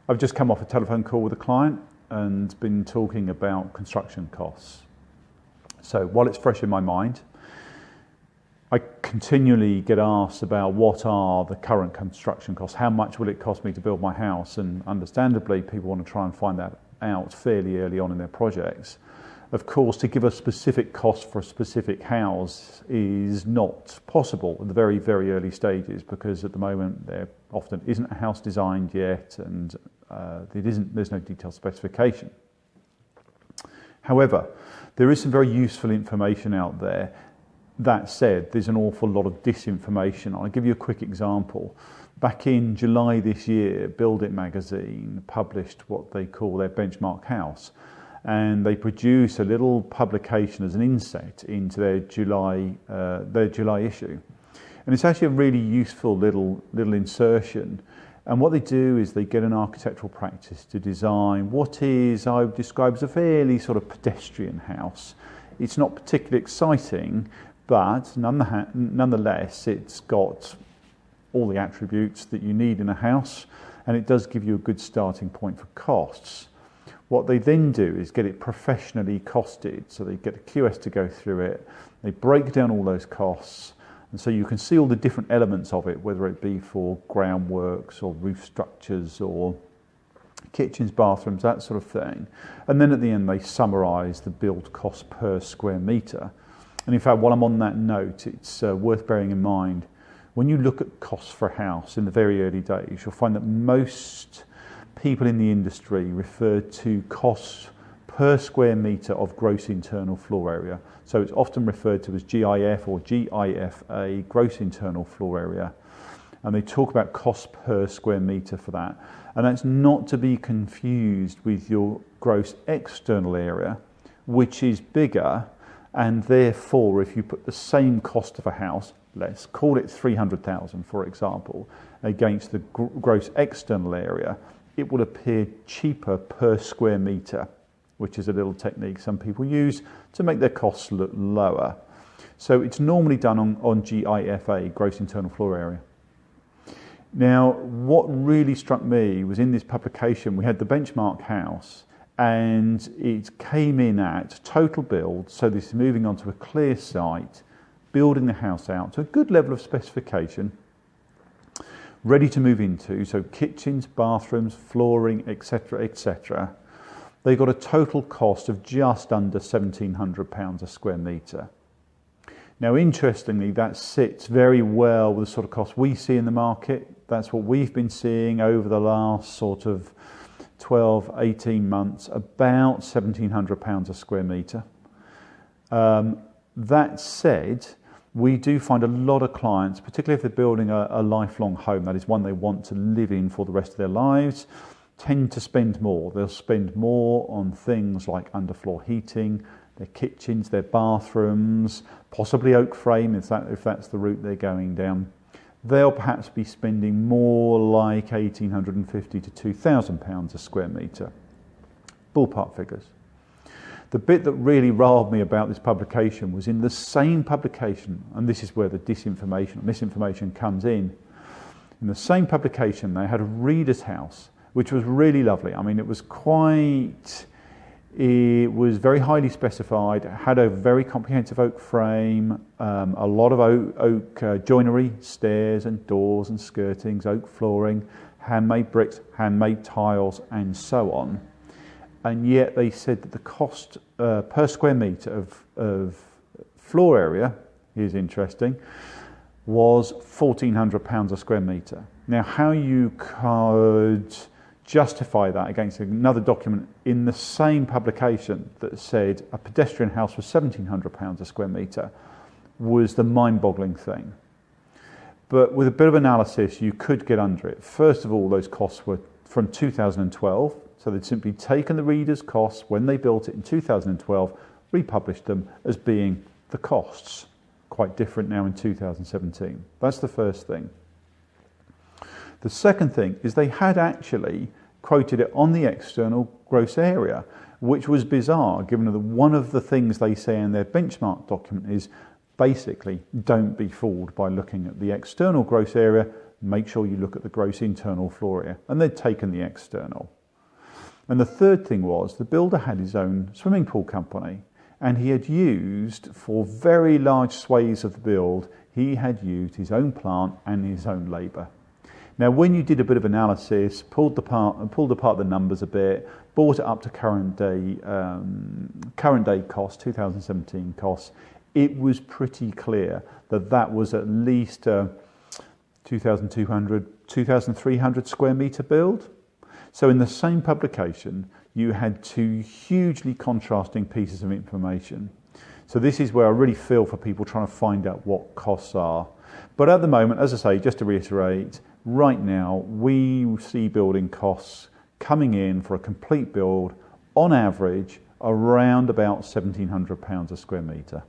I've just come off a telephone call with a client and been talking about construction costs. So while it's fresh in my mind, I continually get asked about what are the current construction costs, how much will it cost me to build my house, and understandably people want to try and find that out fairly early on in their projects. Of course, to give a specific cost for a specific house is not possible at the very, very early stages, because at the moment there often isn't a house designed yet, and there's no detailed specification. However, there is some very useful information out there. That said, there's an awful lot of disinformation. I'll give you a quick example. Back in July this year, Build It magazine published what they call their benchmark house, and they produce a little publication as an inset into their July issue. And it's actually a really useful little insertion. And what they do is they get an architectural practice to design what is, I would describe as a fairly sort of pedestrian house. It's not particularly exciting, but nonetheless, it's got all the attributes that you need in a house, and it does give you a good starting point for costs. What they then do is get it professionally costed, so they get a QS to go through it, they break down all those costs, and so you can see all the different elements of it, whether it be for groundworks or roof structures or kitchens, bathrooms, that sort of thing. And then at the end they summarise the build cost per square metre. And in fact, while I'm on that note, it's worth bearing in mind, when you look at costs for a house in the very early days, you'll find that most people in the industry refer to costs per square metre of gross internal floor area. So it's often referred to as GIF or GIFA, gross internal floor area. And they talk about cost per square metre for that. And that's not to be confused with your gross external area, which is bigger. And therefore, if you put the same cost of a house, let's call it 300,000 for example, against the gross external area, it will appear cheaper per square metre, which is a little technique some people use to make their costs look lower. So it's normally done on GIFA, gross internal floor area. Now, what really struck me was in this publication, we had the benchmark house, and it came in at total build, so this is moving on to a clear site, building the house out to a good level of specification, ready to move into, so kitchens, bathrooms, flooring, etc., etc. They got a total cost of just under £1,700 a square metre. Now, interestingly, that sits very well with the sort of cost we see in the market. That's what we've been seeing over the last sort of 12, 18 months, about £1,700 a square metre. That said, we do find a lot of clients, particularly if they're building a lifelong home, that is one they want to live in for the rest of their lives, tend to spend more. They'll spend more on things like underfloor heating, their kitchens, their bathrooms, possibly oak frame if that's the route they're going down. They'll perhaps be spending more like £1,850 to £2,000 a square metre. Ballpark figures. The bit that really riled me about this publication was in the same publication, and this is where the disinformation, misinformation comes in. In the same publication, they had a reader's house, which was really lovely. I mean, it was very highly specified, had a very comprehensive oak frame, a lot of oak joinery, stairs and doors and skirtings, oak flooring, handmade bricks, handmade tiles, and so on. And yet they said that the cost per square metre of floor area, here's interesting, was £1,400 a square metre. Now, how you could justify that against another document in the same publication that said a pedestrian house was £1,700 a square metre was the mind-boggling thing. But with a bit of analysis, you could get under it. First of all, those costs were from 2012, so they'd simply taken the reader's costs when they built it in 2012, republished them as being the costs. Quite different now in 2017. That's the first thing. The second thing is they had actually quoted it on the external gross area, which was bizarre, given that one of the things they say in their benchmark document is basically don't be fooled by looking at the external gross area, make sure you look at the gross internal floor area, and they'd taken the external. And the third thing was the builder had his own swimming pool company, and he had used, for very large swathes of the build, he had used his own plant and his own labour. Now, when you did a bit of analysis, pulled apart the numbers a bit, brought it up to current day cost, 2017 costs, it was pretty clear that that was at least 2,200, 2,300 square metre build. So in the same publication, you had two hugely contrasting pieces of information. So this is where I really feel for people trying to find out what costs are. But at the moment, as I say, just to reiterate, right now we see building costs coming in for a complete build on average around about £1,700 a square metre.